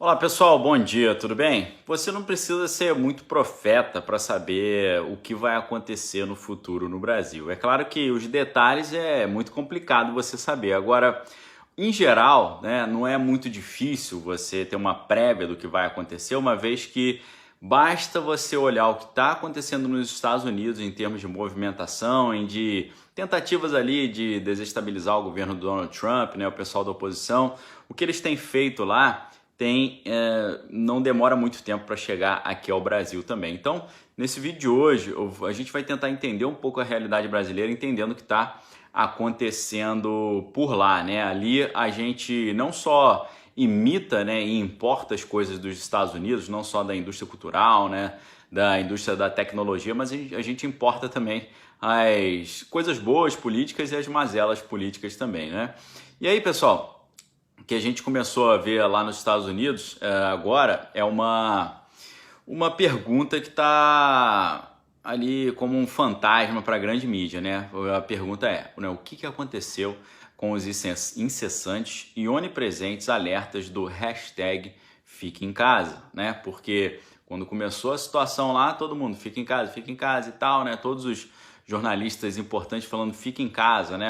Olá pessoal, bom dia, tudo bem? Você não precisa ser muito profeta para saber o que vai acontecer no futuro no Brasil. É claro que os detalhes é muito complicado você saber. Agora, em geral, né, não é muito difícil você ter uma prévia do que vai acontecer, uma vez que basta você olhar o que está acontecendo nos Estados Unidos em termos de movimentação, de tentativas ali de desestabilizar o governo do Donald Trump, né, o pessoal da oposição, o que eles têm feito lá não demora muito tempo para chegar aqui ao Brasil também. Então, nesse vídeo de hoje, a gente vai tentar entender um pouco a realidade brasileira, entendendo o que está acontecendo por lá, né? Ali a gente não só imita, né, e importa as coisas dos Estados Unidos, não só da indústria cultural, né, da indústria da tecnologia, mas a gente importa também as coisas boas políticas e as mazelas políticas também, né? E aí, pessoal, que a gente começou a ver lá nos Estados Unidos agora é uma pergunta que está ali como um fantasma para a grande mídia, né? A pergunta é, né, o que aconteceu com os incessantes e onipresentes alertas do hashtag Fique em Casa, né? Porque quando começou a situação lá, todo mundo fica em casa e tal, né? Todos os jornalistas importantes falando fica em casa, né?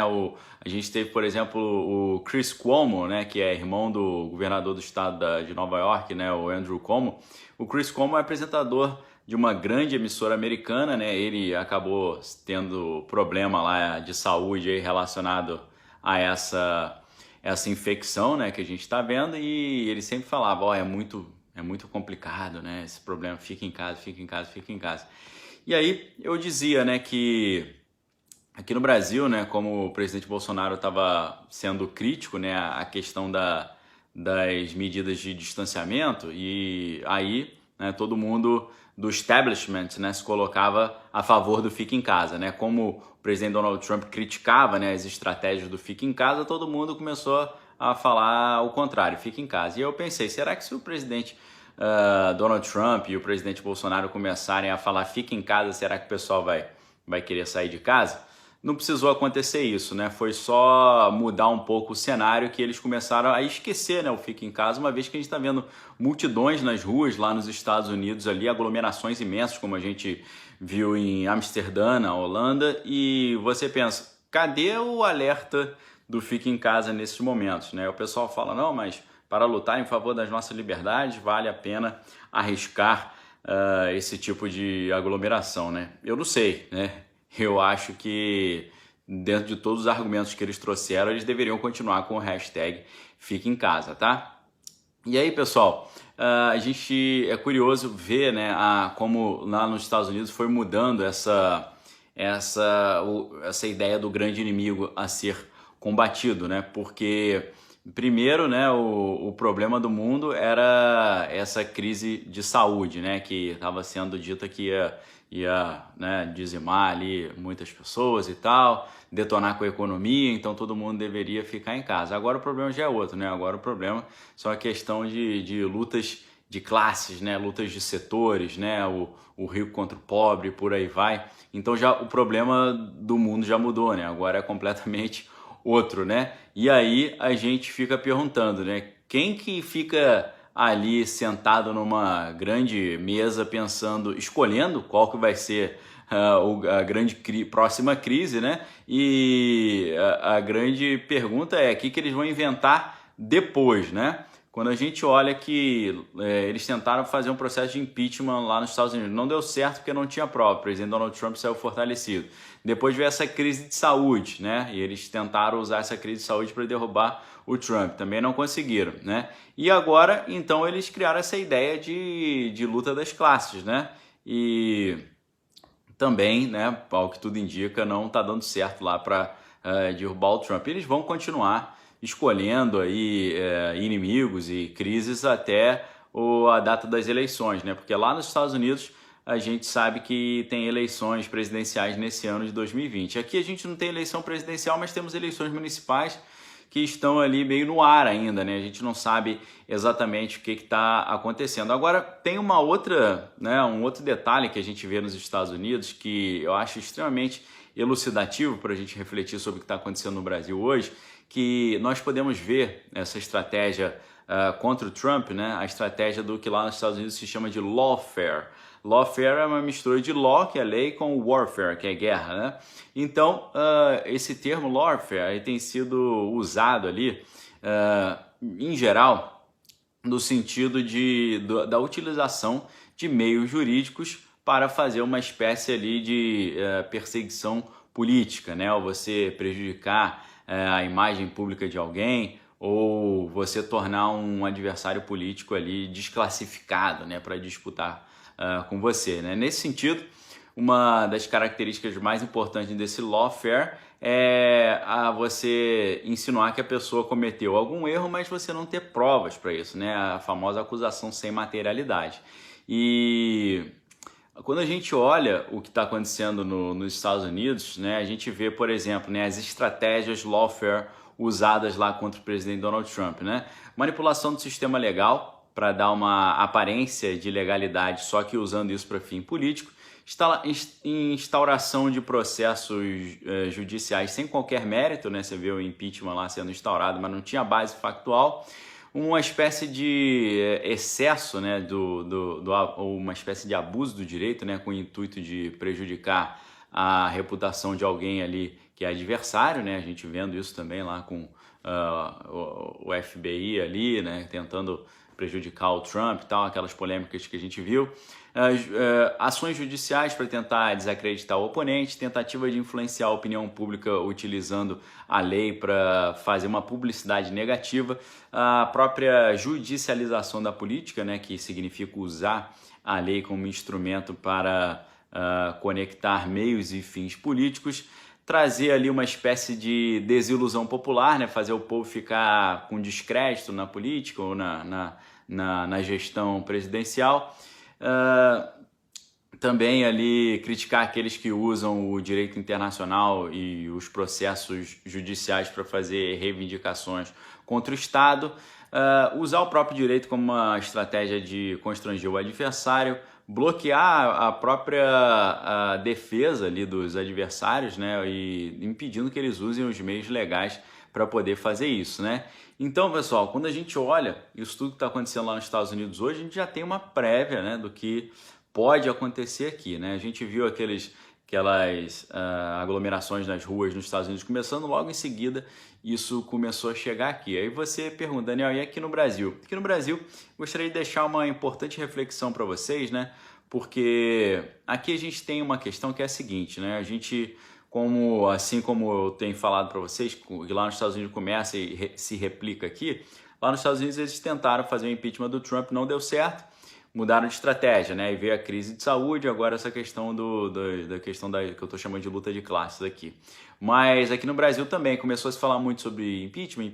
A gente teve, por exemplo, o Chris Cuomo, né? Que é irmão do governador do estado de Nova York, né? O Andrew Cuomo. O Chris Cuomo é apresentador de uma grande emissora americana, né? Ele acabou tendo problema lá de saúde aí relacionado a essa infecção, né? Que a gente está vendo, e ele sempre falava, ó, é muito complicado, né? Esse problema, fica em casa, fica em casa, fica em casa. E aí eu dizia, né, que aqui no Brasil, né, como o presidente Bolsonaro estava sendo crítico, né, à questão das medidas de distanciamento, e aí, né, todo mundo do establishment, né, se colocava a favor do fica em casa, né? Como o presidente Donald Trump criticava, né, as estratégias do fica em casa, todo mundo começou a falar o contrário, fica em casa. E eu pensei, será que se o presidente Donald Trump e o presidente Bolsonaro começarem a falar fica em casa, será que o pessoal vai querer sair de casa? Não precisou acontecer isso, né? Foi só mudar um pouco o cenário que eles começaram a esquecer, né, o fica em casa, uma vez que a gente está vendo multidões nas ruas lá nos Estados Unidos, ali, aglomerações imensas, como a gente viu em Amsterdã, na Holanda, e você pensa, cadê o alerta do fica em casa nesses momentos, né? O pessoal fala, não, mas para lutar em favor das nossas liberdades, vale a pena arriscar esse tipo de aglomeração, né? Eu não sei, né? Eu acho que dentro de todos os argumentos que eles trouxeram, eles deveriam continuar com o hashtag Fique em Casa, tá? E aí, pessoal, a gente é curioso ver, né, como lá nos Estados Unidos foi mudando essa ideia do grande inimigo a ser combatido, né? Porque primeiro, né, o problema do mundo era essa crise de saúde, né, que estava sendo dita que ia, né, dizimar ali muitas pessoas e tal, detonar com a economia, então todo mundo deveria ficar em casa. Agora o problema já é outro, né? Agora o problema são a questão de lutas de classes, né? Lutas de setores, né? O rico contra o pobre, por aí vai. Então já o problema do mundo já mudou, né? Agora é completamente outro, né? E aí a gente fica perguntando, né? Quem que fica ali sentado numa grande mesa pensando, escolhendo qual que vai ser a grande próxima crise, né? E a grande pergunta é o que eles vão inventar depois, né? Quando a gente olha que eles tentaram fazer um processo de impeachment lá nos Estados Unidos, não deu certo porque não tinha prova, o presidente Donald Trump saiu fortalecido. Depois veio essa crise de saúde, né? E eles tentaram usar essa crise de saúde para derrubar o Trump, também não conseguiram, né? E agora, então, eles criaram essa ideia de luta das classes, né? E também, né, ao que tudo indica, não está dando certo lá para derrubar o Trump. Eles vão continuar escolhendo aí inimigos e crises até a data das eleições, né? Porque lá nos Estados Unidos a gente sabe que tem eleições presidenciais nesse ano de 2020. Aqui a gente não tem eleição presidencial, mas temos eleições municipais que estão ali meio no ar ainda, né? A gente não sabe exatamente o que está acontecendo. Agora, tem uma outra, né, um outro detalhe que a gente vê nos Estados Unidos que eu acho extremamente elucidativo para a gente refletir sobre o que está acontecendo no Brasil hoje, que nós podemos ver essa estratégia contra o Trump, né, a estratégia do que lá nos Estados Unidos se chama de lawfare. Lawfare é uma mistura de law, que é lei, com warfare, que é guerra, né? Então, esse termo lawfare tem sido usado ali, em geral, no sentido da utilização de meios jurídicos para fazer uma espécie ali de perseguição política, né? Ou você prejudicar a imagem pública de alguém, ou você tornar um adversário político ali desclassificado, né, para disputar com você, né? Nesse sentido, uma das características mais importantes desse lawfare é você insinuar que a pessoa cometeu algum erro, mas você não ter provas para isso, né? A famosa acusação sem materialidade. E quando a gente olha o que está acontecendo nos Estados Unidos, né, a gente vê, por exemplo, né, as estratégias lawfare usadas lá contra o presidente Donald Trump, né? Manipulação do sistema legal para dar uma aparência de legalidade, só que usando isso para fim político. Instauração de processos judiciais sem qualquer mérito, né? Você vê o impeachment lá sendo instaurado, mas não tinha base factual. Uma espécie de excesso, né, ou uma espécie de abuso do direito, né, com o intuito de prejudicar a reputação de alguém ali que é adversário, né? A gente vendo isso também lá com o FBI ali, né, tentando prejudicar o Trump e tal, aquelas polêmicas que a gente viu. Ações judiciais para tentar desacreditar o oponente, tentativa de influenciar a opinião pública utilizando a lei para fazer uma publicidade negativa, a própria judicialização da política, né, que significa usar a lei como instrumento para conectar meios e fins políticos, trazer ali uma espécie de desilusão popular, né, fazer o povo ficar com descrédito na política ou na gestão presidencial. Também ali criticar aqueles que usam o direito internacional e os processos judiciais para fazer reivindicações contra o Estado, usar o próprio direito como uma estratégia de constranger o adversário, bloquear a própria defesa ali dos adversários, né, e impedindo que eles usem os meios legais para poder fazer isso, né? Então, pessoal, quando a gente olha isso tudo que está acontecendo lá nos Estados Unidos hoje, a gente já tem uma prévia, né, do que pode acontecer aqui, né? A gente viu aquelas aglomerações nas ruas nos Estados Unidos começando, logo em seguida isso começou a chegar aqui. Aí você pergunta, Daniel, e aqui no Brasil? Aqui no Brasil, gostaria de deixar uma importante reflexão para vocês, né? Porque aqui a gente tem uma questão que é a seguinte, né? A gente, assim como eu tenho falado para vocês, que lá nos Estados Unidos começa e se replica aqui, lá nos Estados Unidos eles tentaram fazer o impeachment do Trump, não deu certo, mudaram de estratégia, né? E veio a crise de saúde, agora essa questão da questão que eu estou chamando de luta de classes aqui. Mas aqui no Brasil também começou a se falar muito sobre impeachment,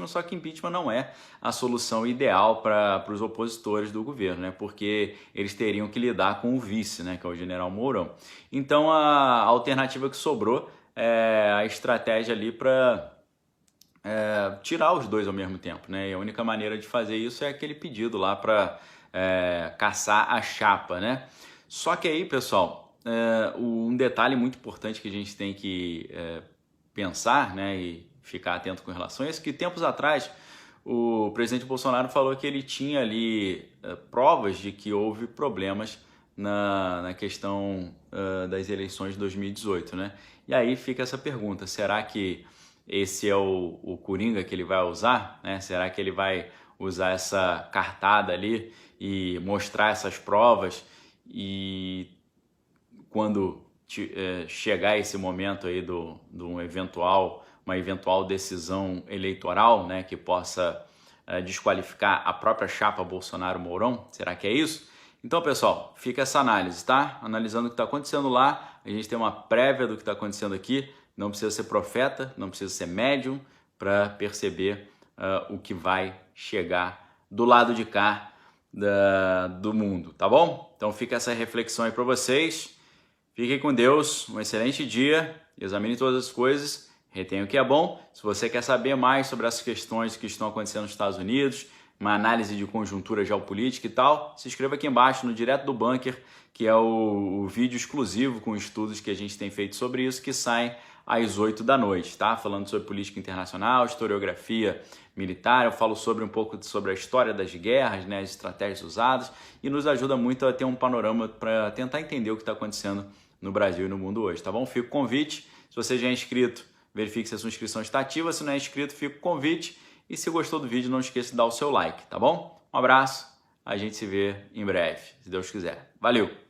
só que impeachment não é a solução ideal para os opositores do governo, né? Porque eles teriam que lidar com o vice, né? Que é o general Mourão. Então a alternativa que sobrou é a estratégia ali para tirar os dois ao mesmo tempo, né? E a única maneira de fazer isso é aquele pedido lá para caçar a chapa, né? Só que aí, pessoal, um detalhe muito importante que a gente tem que pensar, né, e ficar atento com relação a isso, que tempos atrás o presidente Bolsonaro falou que ele tinha ali provas de que houve problemas na questão das eleições de 2018, né? E aí fica essa pergunta, será que esse é o Coringa que ele vai usar, né? Será que ele vai usar essa cartada ali e mostrar essas provas, e quando chegar esse momento aí uma eventual decisão eleitoral, né, que possa desqualificar a própria chapa Bolsonaro-Mourão, será que é isso? Então, pessoal, fica essa análise, tá? Analisando o que está acontecendo lá, a gente tem uma prévia do que está acontecendo aqui, não precisa ser profeta, não precisa ser médium para perceber o que vai chegar do lado de cá do mundo, tá bom? Então fica essa reflexão aí para vocês. Fiquem com Deus, um excelente dia, examine todas as coisas, retenha o que é bom. Se você quer saber mais sobre essas questões que estão acontecendo nos Estados Unidos, uma análise de conjuntura geopolítica e tal, se inscreva aqui embaixo no Direto do Bunker, que é o vídeo exclusivo com estudos que a gente tem feito sobre isso, que saem às 8 da noite, tá? Falando sobre política internacional, historiografia militar, eu falo um pouco sobre a história das guerras, né, as estratégias usadas, e nos ajuda muito a ter um panorama para tentar entender o que está acontecendo no Brasil e no mundo hoje, tá bom? Fica o convite. Se você já é inscrito, verifique se a sua inscrição está ativa. Se não é inscrito, fica o convite. E se gostou do vídeo, não esqueça de dar o seu like, tá bom? Um abraço, a gente se vê em breve, se Deus quiser. Valeu!